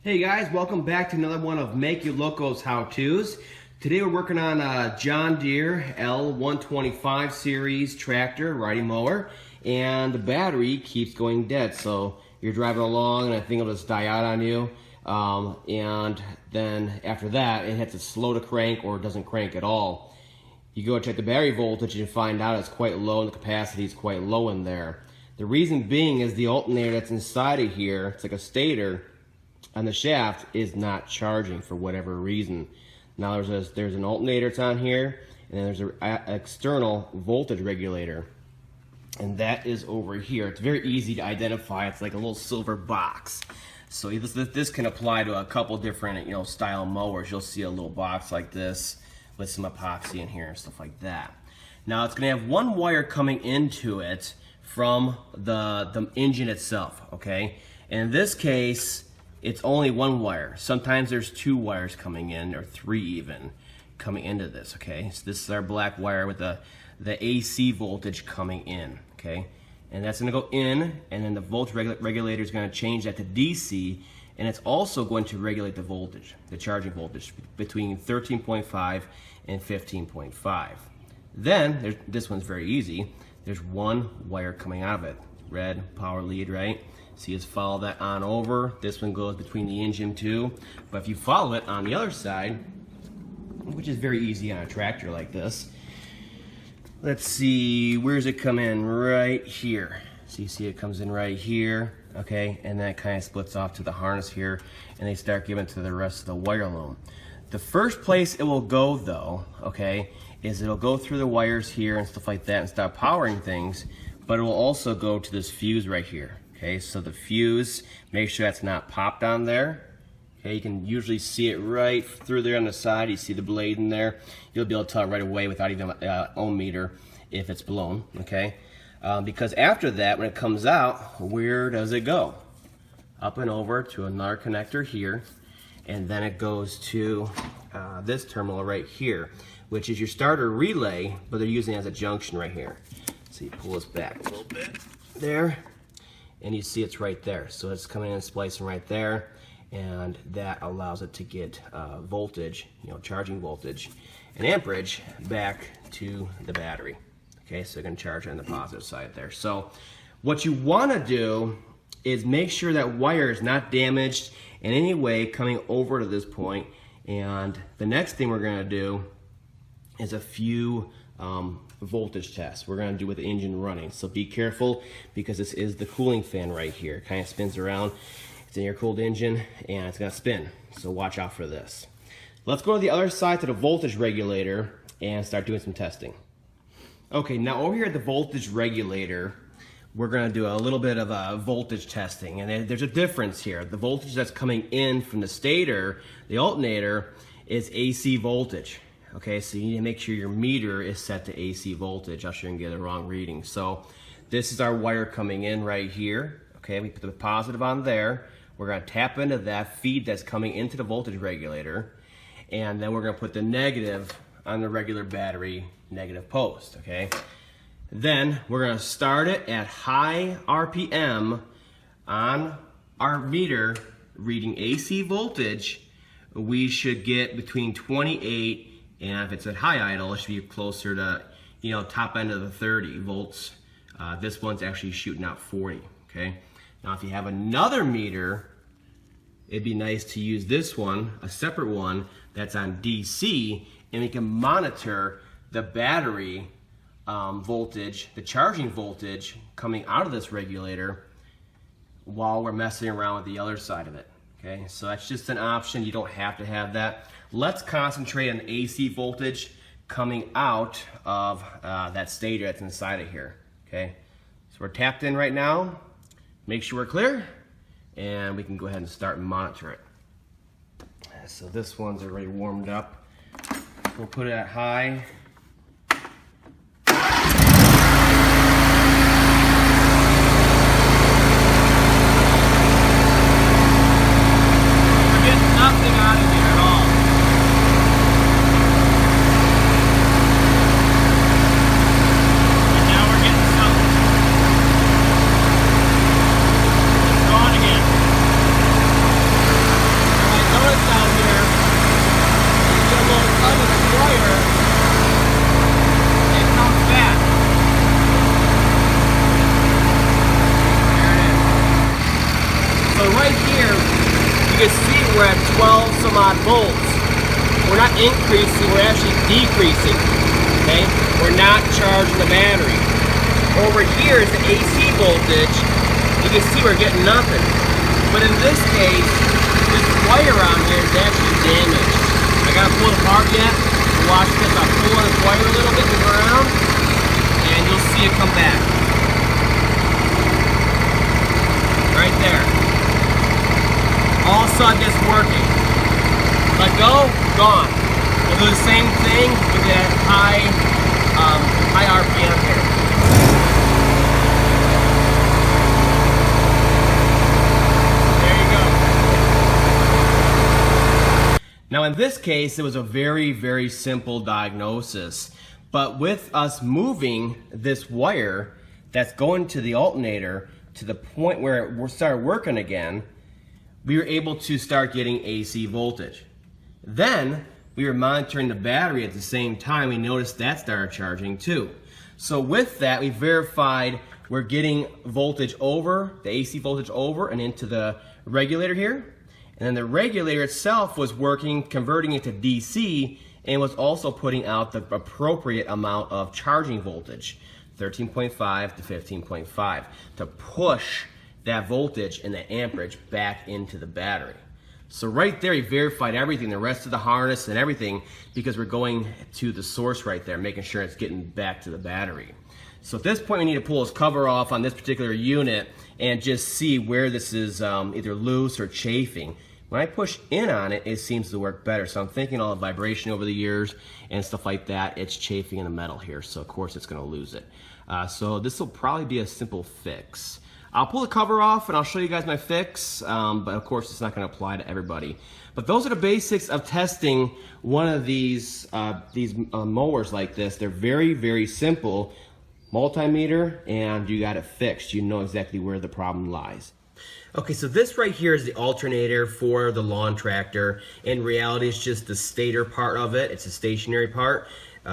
Hey guys, welcome back to another one of Make You Locos how-tos. Today we're working on a John Deere L125 series tractor, riding mower, and the battery keeps going dead. So you're driving along and I think it'll just die out on you. And then after that, it has to slow to crank or it doesn't crank at all. You go check the battery voltage and find out it's quite low and the capacity is quite low in there. The reason being is the alternator that's inside of here, it's like a stator, and the shaft is not charging for whatever reason. Now there's an alternator that's on here, and then there's an external voltage regulator, and that is over here. It's very easy to identify. It's like a little silver box. So this can apply to a couple different style mowers. You'll see a little box like this with some epoxy in here and stuff like that. Now it's going to have one wire coming into it from the engine itself. Okay, and in this case, it's only one wire. Sometimes there's two wires coming in, or three even, coming into this, okay? So this is our black wire with the AC voltage coming in, okay? And that's gonna go in, and then the voltage regulator is gonna change that to DC, and it's also going to regulate the voltage, the charging voltage, between 13.5 and 15.5. Then, this one's very easy. There's one wire coming out of it, red power lead, right? So you just follow that on over. This one goes between the engine too. But if you follow it on the other side, which is very easy on a tractor like this, let's see, where does it come in? Right here. So you see it comes in right here, okay? And then it kind of splits off to the harness here, and they start giving it to the rest of the wire loom. The first place it will go though, okay, is it'll go through the wires here and stuff like that and start powering things, but it will also go to this fuse right here. Okay, so the fuse, make sure that's not popped on there. Okay, you can usually see it right through there on the side. You see the blade in there. You'll be able to tell right away without even an ohm meter if it's blown, okay? Because after that, when it comes out, where does it go? Up and over to another connector here, and then it goes to this terminal right here, which is your starter relay, but they're using it as a junction right here. So you pull this back a little bit there, and you see it's right there. So it's coming in and splicing right there, and that allows it to get voltage, charging voltage and amperage back to the battery. Okay, so it can charge on the positive side there. So what you want to do is make sure that wire is not damaged in any way coming over to this point. And the next thing we're going to do is a few voltage tests we're going to do with the engine running. So be careful, because this is the cooling fan right here. It kind of spins around. It's an air-cooled engine and it's going to spin. So watch out for this. Let's go to the other side to the voltage regulator and start doing some testing. Okay, now over here at the voltage regulator, we're going to do a little bit of a voltage testing. And there's a difference here. The voltage that's coming in from the stator, the alternator, is AC voltage. Okay, so you need to make sure your meter is set to AC voltage, else you're gonna get the wrong reading. So this is our wire coming in right here. Okay, we put the positive on there. We're gonna tap into that feed that's coming into the voltage regulator, and then we're gonna put the negative on the regular battery negative post, okay? Then we're gonna start it at high RPM on our meter reading AC voltage. We should get between 28, and if it's at high idle, it should be closer to, top end of the 30 volts. This one's actually shooting out 40, okay? Now, if you have another meter, it'd be nice to use this one, a separate one, that's on DC, and we can monitor the battery voltage, the charging voltage coming out of this regulator while we're messing around with the other side of it, okay? So that's just an option. You don't have to have that. Let's concentrate on AC voltage coming out of that stator that's inside of here, okay? So we're tapped in right now. Make sure we're clear, and we can go ahead and start and monitor it. So this one's already warmed up. We'll put it at high. We're getting nothing out of here at all. we're at 12 some odd volts. We're not increasing, we're actually decreasing, okay? We're not charging the battery. Over here is the AC voltage. You can see we're getting nothing. But in this case, this wire on here is actually damaged. I gotta pull it apart yet. Watch this, I'll pull on this wire a little bit and around, and you'll see it come back. Right there. All of a sudden it's working. Let go, gone. We'll do the same thing with that high RPM here. There you go. Now in this case, it was a very, very simple diagnosis. But with us moving this wire that's going to the alternator to the point where it started working again, we were able to start getting AC voltage. Then we were monitoring the battery at the same time. We noticed that started charging too. So with that, we verified we're getting voltage over, the AC voltage over and into the regulator here. And then the regulator itself was working, converting it to DC, and was also putting out the appropriate amount of charging voltage, 13.5 to 15.5, to push that voltage and the amperage back into the battery. So right there, he verified everything, the rest of the harness and everything, because we're going to the source right there, making sure it's getting back to the battery. So at this point, we need to pull this cover off on this particular unit and just see where this is either loose or chafing. When I push in on it, it seems to work better. So I'm thinking all the vibration over the years and stuff like that, it's chafing in the metal here. So of course it's gonna lose it. So this will probably be a simple fix. I'll pull the cover off and I'll show you guys my fix, but of course it's not going to apply to everybody. But those are the basics of testing one of these mowers like this. They're very, very simple. Multimeter, and you got it fixed. You know exactly where the problem lies. Okay, so this right here is the alternator for the lawn tractor. In reality, it's just the stator part of it. It's a stationary part,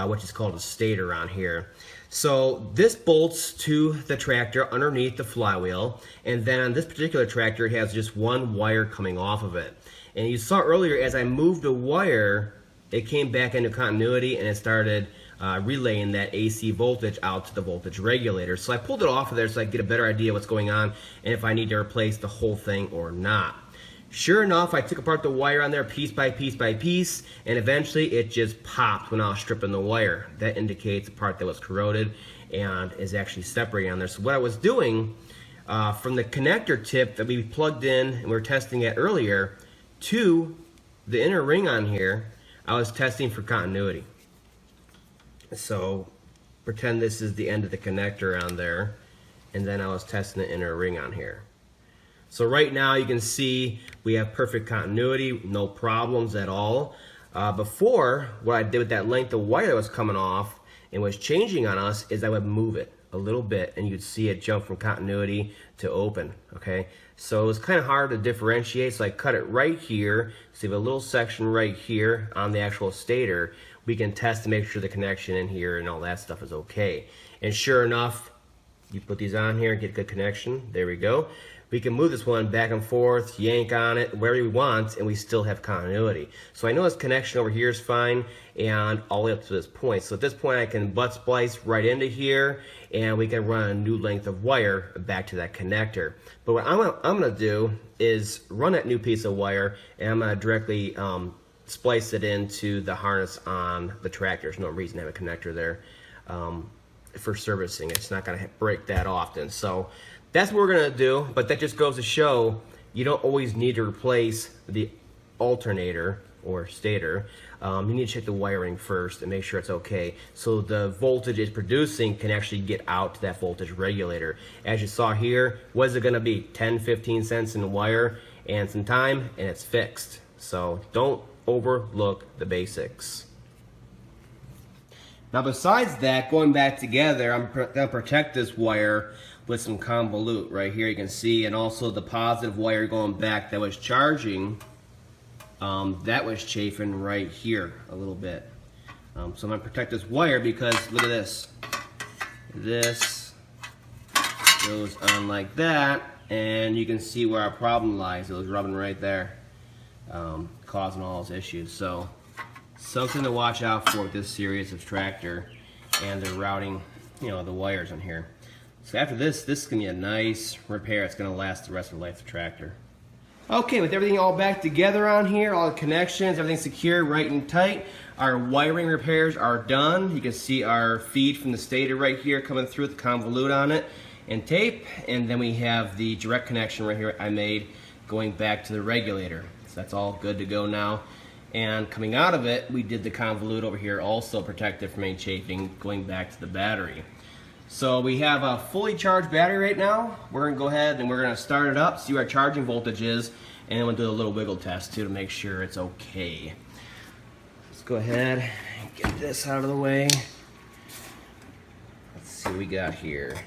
which is called a stator on here. So this bolts to the tractor underneath the flywheel, and then on this particular tractor it has just one wire coming off of it. And you saw earlier as I moved the wire, it came back into continuity and it started relaying that AC voltage out to the voltage regulator. So I pulled it off of there so I could get a better idea what's going on and if I need to replace the whole thing or not. Sure enough, I took apart the wire on there piece by piece by piece, and eventually it just popped when I was stripping the wire. That indicates a part that was corroded and is actually separating on there. So what I was doing, from the connector tip that we plugged in and we were testing at earlier to the inner ring on here, I was testing for continuity. So pretend this is the end of the connector on there, and then I was testing the inner ring on here. So right now you can see we have perfect continuity, no problems at all. Before, what I did with that length of wire that was coming off and was changing on us is I would move it a little bit and you'd see it jump from continuity to open, okay? So it was kind of hard to differentiate, so I cut it right here. So you have a little section right here on the actual stator. We can test to make sure the connection in here and all that stuff is okay. And sure enough, you put these on here and get good connection. There we go. We can move this one back and forth, yank on it, wherever we want, and we still have continuity. So I know this connection over here is fine, and all the way up to this point. So at this point I can butt splice right into here, and we can run a new length of wire back to that connector. But what I'm gonna do is run that new piece of wire, and I'm gonna directly splice it into the harness on the tractor. There's no reason to have a connector there for servicing. It's not gonna break that often. So that's what we're gonna do, but that just goes to show you don't always need to replace the alternator or stator. You need to check the wiring first and make sure it's okay, so the voltage it's producing can actually get out to that voltage regulator. As you saw here, what is it gonna be? 10-15 cents in the wire and some time, and it's fixed. So don't overlook the basics. Now besides that, going back together, I'm gonna protect this wire with some convolute right here, you can see, and also the positive wire going back that was charging, that was chafing right here a little bit. So I'm going to protect this wire because look at this. This goes on like that, and you can see where our problem lies. It was rubbing right there. causing all those issues. So something to watch out for with this series of tractor, and the routing, you know, the wires in here. So after this is going to be a nice repair. It's going to last the rest of the life of the tractor. Okay, with everything all back together on here, all the connections, everything secure, right and tight, our wiring repairs are done. You can see our feed from the stator right here coming through with the convolute on it and tape, and then we have the direct connection right here I made going back to the regulator. So that's all good to go now. And coming out of it, we did the convolute over here also protected from any chafing going back to the battery. So we have a fully charged battery right now. We're going to go ahead and we're going to start it up, see what our charging voltage is, and then we'll do a little wiggle test too to make sure it's okay. Let's go ahead and get this out of the way. Let's see what we got here.